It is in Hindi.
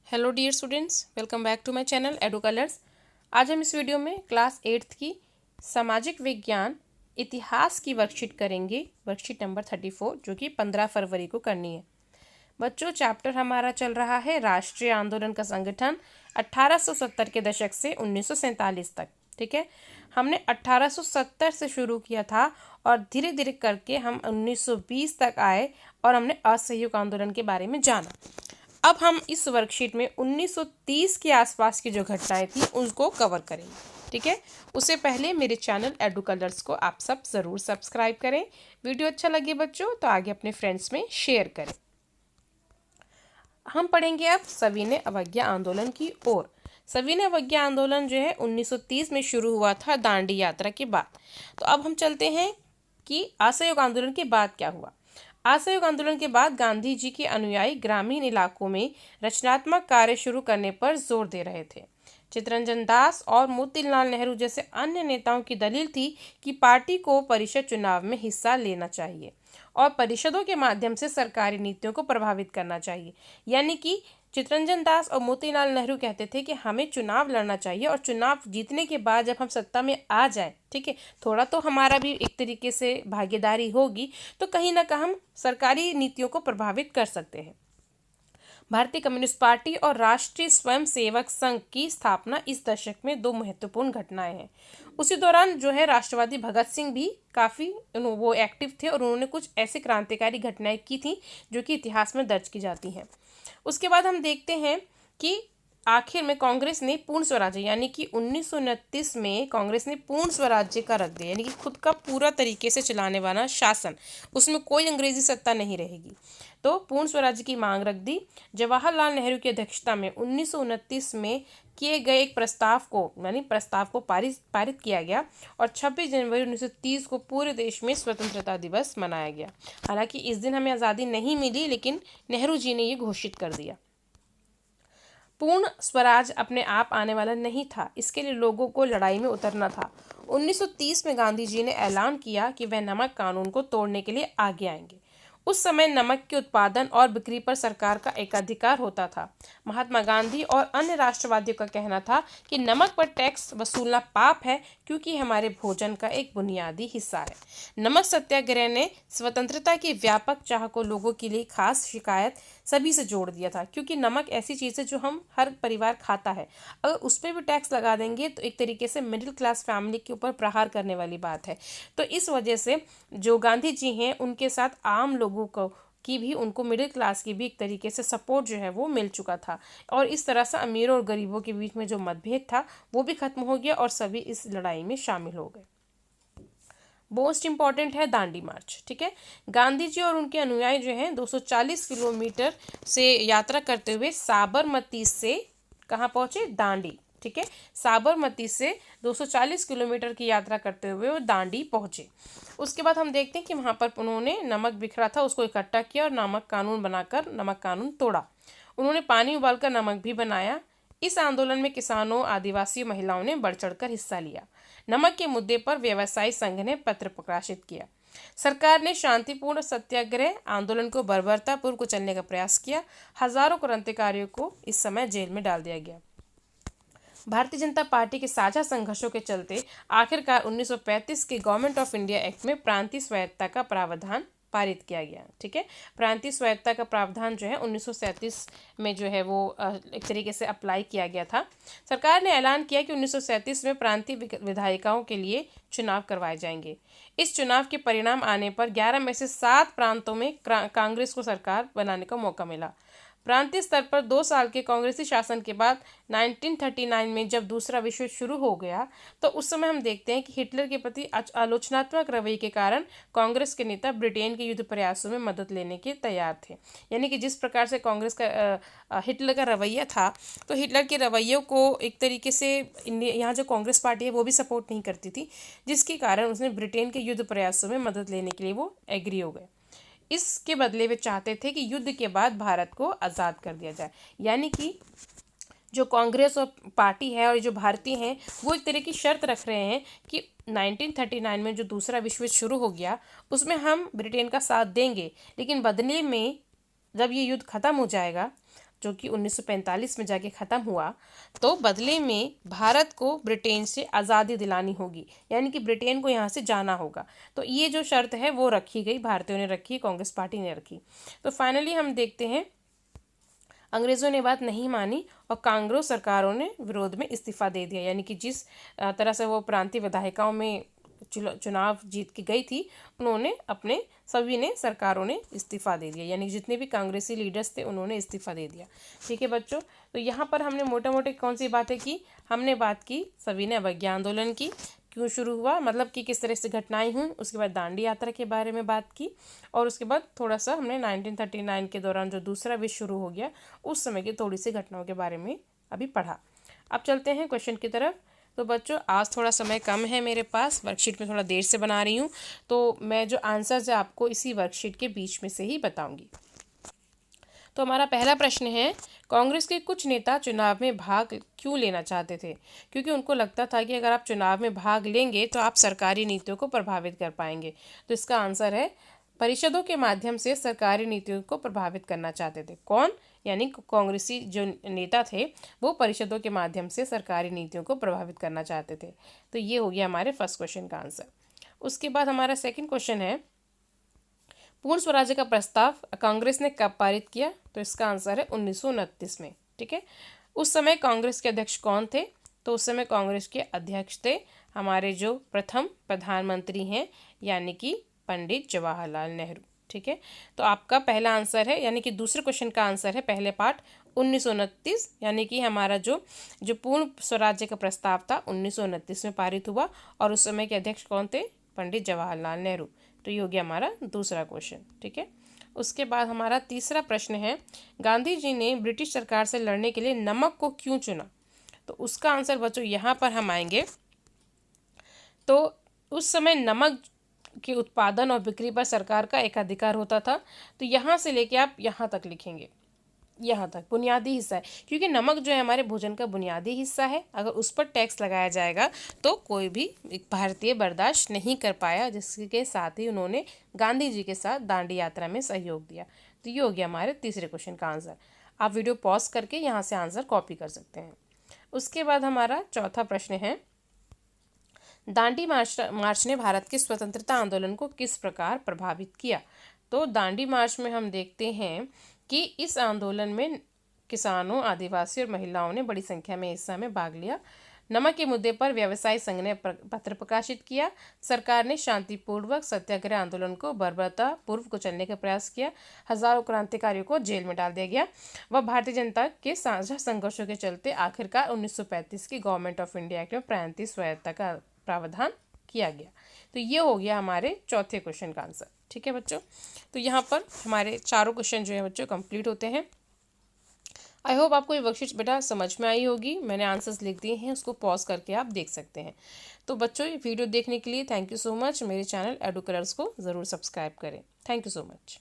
Hello dear students, welcome back to my channel Edu Colours. आज हम इस वीडियो में क्लास 8th की सामाजिक विज्ञान इतिहास की वर्कशीट करेंगे, वर्कशीट नंबर 34, जो कि 15 फरवरी को करनी है। बच्चों, चैप्टर हमारा चल रहा है राष्ट्रीय आंदोलन का संगठन 1870 के दशक से 1947 तक। ठीक है, हमने 1870 से शुरू किया था और धीरे धीरे करके हम 1920 तक आए और हमने असहयोग आंदोलन के बारे में जाना। अब हम इस वर्कशीट में 1930 के आसपास की जो घटनाएं थी उनको कवर करेंगे। ठीक है, उससे पहले मेरे चैनल एडू कलर्स को आप सब ज़रूर सब्सक्राइब करें। वीडियो अच्छा लगे बच्चों तो आगे अपने फ्रेंड्स में शेयर करें। हम पढ़ेंगे अब सविनय अवज्ञा आंदोलन की ओर। सविनय अवज्ञा आंदोलन जो है 1930 में शुरू हुआ था दांडी यात्रा के बाद। तो अब हम चलते हैं कि असहयोग आंदोलन के बाद क्या हुआ। असहयोग आंदोलन के बाद गांधी जी के अनुयायी ग्रामीण इलाकों में रचनात्मक कार्य शुरू करने पर जोर दे रहे थे। चित्तरंजन दास और मोतीलाल नेहरू जैसे अन्य नेताओं की दलील थी कि पार्टी को परिषद चुनाव में हिस्सा लेना चाहिए और परिषदों के माध्यम से सरकारी नीतियों को प्रभावित करना चाहिए। यानी कि चित्तरंजन दास और मोतीलाल नेहरू कहते थे कि हमें चुनाव लड़ना चाहिए और चुनाव जीतने के बाद जब हम सत्ता में आ जाए, ठीक है, थोड़ा तो हमारा भी एक तरीके से भागीदारी होगी, तो कहीं ना कहीं हम सरकारी नीतियों को प्रभावित कर सकते हैं। भारतीय कम्युनिस्ट पार्टी और राष्ट्रीय स्वयंसेवक संघ की स्थापना इस दशक में दो महत्वपूर्ण घटनाएं हैं। उसी दौरान जो है राष्ट्रवादी भगत सिंह भी काफ़ी वो एक्टिव थे और उन्होंने कुछ ऐसी क्रांतिकारी घटनाएं की थी जो कि इतिहास में दर्ज की जाती हैं। उसके बाद हम देखते हैं कि आखिर में कांग्रेस ने पूर्ण स्वराज्य यानी कि 1929 में कांग्रेस ने पूर्ण स्वराज्य का रख दिया, यानी कि खुद का पूरा तरीके से चलाने वाला शासन, उसमें कोई अंग्रेजी सत्ता नहीं रहेगी। तो पूर्ण स्वराज्य की मांग रख दी। जवाहरलाल नेहरू की अध्यक्षता में 1929 में किए गए एक प्रस्ताव को पारित किया गया और 26 जनवरी 1930 को पूरे देश में स्वतंत्रता दिवस मनाया गया। हालांकि इस दिन हमें आज़ादी नहीं मिली, लेकिन नेहरू जी ने ये घोषित कर दिया। पूर्ण स्वराज अपने आप आने वाला नहीं था, इसके लिए लोगों को लड़ाई में उतरना था। 1930 में गांधी जी ने ऐलान किया कि वह नमक कानून को तोड़ने के लिए आगे आएंगे। उस समय नमक के उत्पादन और बिक्री पर सरकार का एकाधिकार होता था। महात्मा गांधी और अन्य राष्ट्रवादियों का कहना था कि नमक पर टैक्स वसूलना पाप है, क्योंकि हमारे भोजन का एक बुनियादी हिस्सा है। नमक सत्याग्रह ने स्वतंत्रता की व्यापक चाह को लोगों के लिए खास शिकायत सभी से जोड़ दिया था, क्योंकि नमक ऐसी चीज़ है जो हम हर परिवार खाता है। अगर उस पर भी टैक्स लगा देंगे तो एक तरीके से मिडिल क्लास फैमिली के ऊपर प्रहार करने वाली बात है। तो इस वजह से जो गांधी जी हैं उनके साथ आम लोगों को की भी उनको मिडिल क्लास की भी एक तरीके से सपोर्ट जो है वो मिल चुका था और इस तरह से अमीरों और गरीबों के बीच में जो मतभेद था वो भी खत्म हो गया और सभी इस लड़ाई में शामिल हो गए। मोस्ट इंपॉर्टेंट है दांडी मार्च। ठीक है, गांधी जी और उनके अनुयायी जो हैं 240 किलोमीटर से यात्रा करते हुए साबरमती से कहाँ पहुंचे? दांडी। ठीक है, साबरमती से 240 किलोमीटर की यात्रा करते हुए वो दांडी पहुंचे। उसके बाद हम देखते हैं कि वहाँ पर उन्होंने नमक बिखरा था उसको इकट्ठा किया और नमक कानून बनाकर नमक कानून तोड़ा। उन्होंने पानी उबालकर नमक भी बनाया। इस आंदोलन में किसानों, आदिवासी महिलाओं ने बढ़ चढ़कर हिस्सा लिया। नमक के मुद्दे पर व्यवसायी संघ ने पत्र प्रकाशित किया। सरकार ने शांतिपूर्ण सत्याग्रह आंदोलन को बर्बरतापूर्वक कुचलने का प्रयास किया। हजारों क्रांतिकारियों को इस समय जेल में डाल दिया गया। भारतीय जनता पार्टी के साझा संघर्षों के चलते आखिरकार 1935 के गवर्नमेंट ऑफ इंडिया एक्ट में प्रांतीय स्वायत्तता का प्रावधान पारित किया गया। ठीक है, प्रांतीय स्वायत्तता का प्रावधान जो है 1937 में जो है वो एक तरीके से अप्लाई किया गया था। सरकार ने ऐलान किया कि 1937 में प्रांतीय विधायिकाओं के लिए चुनाव करवाए जाएंगे। इस चुनाव के परिणाम आने पर 11 में से 7 प्रांतों में कांग्रेस को सरकार बनाने का मौका मिला। प्रांतीय स्तर पर 2 साल के कांग्रेसी शासन के बाद 1939 में जब दूसरा विश्व युद्ध शुरू हो गया तो उस समय हम देखते हैं कि हिटलर के प्रति आलोचनात्मक रवैये के कारण कांग्रेस के नेता ब्रिटेन के युद्ध प्रयासों में मदद लेने के तैयार थे। यानी कि जिस प्रकार से कांग्रेस का हिटलर का रवैया था, तो हिटलर के रवैयों को एक तरीके से यहाँ जो कांग्रेस पार्टी है वो भी सपोर्ट नहीं करती थी, जिसके कारण उसने ब्रिटेन के युद्ध प्रयासों में मदद लेने के लिए वो एग्री हो गए। इसके बदले वे चाहते थे कि युद्ध के बाद भारत को आज़ाद कर दिया जाए। यानी कि जो कांग्रेस और पार्टी है और जो भारतीय हैं वो एक तरह की शर्त रख रहे हैं कि 1939 में जो दूसरा विश्व युद्ध शुरू हो गया उसमें हम ब्रिटेन का साथ देंगे, लेकिन बदले में जब ये युद्ध ख़त्म हो जाएगा जो कि 1945 में जाके ख़त्म हुआ, तो बदले में भारत को ब्रिटेन से आज़ादी दिलानी होगी, यानी कि ब्रिटेन को यहाँ से जाना होगा। तो ये जो शर्त है वो रखी गई, भारतीयों ने रखी, कांग्रेस पार्टी ने रखी। तो फाइनली हम देखते हैं अंग्रेज़ों ने बात नहीं मानी और कांग्रेस सरकारों ने विरोध में इस्तीफ़ा दे दिया, यानी कि जिस तरह से वो प्रांतीय विधायिकाओं में चुनाव जीत के गई थी, उन्होंने अपने सभी ने सरकारों ने इस्तीफ़ा दे दिया, यानी जितने भी कांग्रेसी लीडर्स थे उन्होंने इस्तीफ़ा दे दिया। ठीक है बच्चों, तो यहाँ पर हमने मोटे मोटे कौन सी बातें की? हमने बात की सविनय अवज्ञा आंदोलन की, क्यों शुरू हुआ, मतलब कि किस तरह से घटनाएं हुई। उसके बाद दांडी यात्रा के बारे में बात की, और उसके बाद थोड़ा सा हमने 1939 के दौरान जो दूसरा विश्व शुरू हो गया उस समय की थोड़ी सी घटनाओं के बारे में अभी पढ़ा। अब चलते हैं क्वेश्चन की तरफ। तो बच्चों आज थोड़ा समय कम है मेरे पास, वर्कशीट में थोड़ा देर से बना रही हूँ, तो मैं जो आंसर्स है आपको इसी वर्कशीट के बीच में से ही बताऊँगी। तो हमारा पहला प्रश्न है, कांग्रेस के कुछ नेता चुनाव में भाग क्यों लेना चाहते थे? क्योंकि उनको लगता था कि अगर आप चुनाव में भाग लेंगे तो आप सरकारी नीतियों को प्रभावित कर पाएंगे। तो इसका आंसर है परिषदों के माध्यम से सरकारी नीतियों को प्रभावित करना चाहते थे। कौन? यानी कांग्रेसी जो नेता थे वो परिषदों के माध्यम से सरकारी नीतियों को प्रभावित करना चाहते थे। तो ये हो गया हमारे फर्स्ट क्वेश्चन का आंसर। उसके बाद हमारा सेकंड क्वेश्चन है, पूर्ण स्वराज्य का प्रस्ताव कांग्रेस ने कब पारित किया? तो इसका आंसर है 1929 में। ठीक है, उस समय कांग्रेस के अध्यक्ष कौन थे? तो उस समय कांग्रेस के अध्यक्ष थे हमारे जो प्रथम प्रधानमंत्री हैं, यानी कि पंडित जवाहरलाल नेहरू। ठीक है, तो आपका पहला आंसर है, यानी कि दूसरे क्वेश्चन का आंसर है पहले पार्ट 1929, यानी कि हमारा जो पूर्ण स्वराज्य का प्रस्ताव था 1929 में पारित हुआ, और उस समय के अध्यक्ष कौन थे? पंडित जवाहरलाल नेहरू। तो ये हो गया हमारा दूसरा क्वेश्चन। ठीक है, उसके बाद हमारा तीसरा प्रश्न है, गांधी जी ने ब्रिटिश सरकार से लड़ने के लिए नमक को क्यों चुना? तो उसका आंसर बच्चों यहाँ पर हम आएंगे। तो उस समय नमक के उत्पादन और बिक्री पर सरकार का एक अधिकार होता था। तो यहाँ से लेके आप यहाँ तक लिखेंगे, यहाँ तक बुनियादी हिस्सा है, क्योंकि नमक जो है हमारे भोजन का बुनियादी हिस्सा है। अगर उस पर टैक्स लगाया जाएगा तो कोई भी भारतीय बर्दाश्त नहीं कर पाया, जिसके साथ ही उन्होंने गांधी जी के साथ दांडी यात्रा में सहयोग दिया। तो ये हो गया हमारे तीसरे क्वेश्चन का आंसर। आप वीडियो पॉज करके यहाँ से आंसर कॉपी कर सकते हैं। उसके बाद हमारा चौथा प्रश्न है, दांडी मार्च ने भारत के स्वतंत्रता आंदोलन को किस प्रकार प्रभावित किया? तो दांडी मार्च में हम देखते हैं कि इस आंदोलन में किसानों, आदिवासी और महिलाओं ने बड़ी संख्या में हिस्सा में भाग लिया। नमक के मुद्दे पर व्यवसायी संघ ने पत्र प्रकाशित किया। सरकार ने शांतिपूर्वक सत्याग्रह आंदोलन को बर्बरता पूर्व कुचलने का प्रयास किया। हजारों क्रांतिकारियों को जेल में डाल दिया गया। वह भारतीय जनता के साझा संघर्षों के चलते आखिरकार 1935 की गवर्नमेंट ऑफ इंडिया एक्ट में प्रांतीय स्वायत्तता का प्रावधान किया गया। तो ये हो गया हमारे चौथे क्वेश्चन का आंसर। ठीक है बच्चों, तो यहाँ पर हमारे चारों क्वेश्चन जो है बच्चों कंप्लीट होते हैं। आई होप आपको ये वर्कशीट बेटा समझ में आई होगी। मैंने आंसर्स लिख दिए हैं, उसको पॉज करके आप देख सकते हैं। तो बच्चों ये वीडियो देखने के लिए थैंक यू सो मच। मेरे चैनल एडुकलर्स को ज़रूर सब्सक्राइब करें। Thank you so much.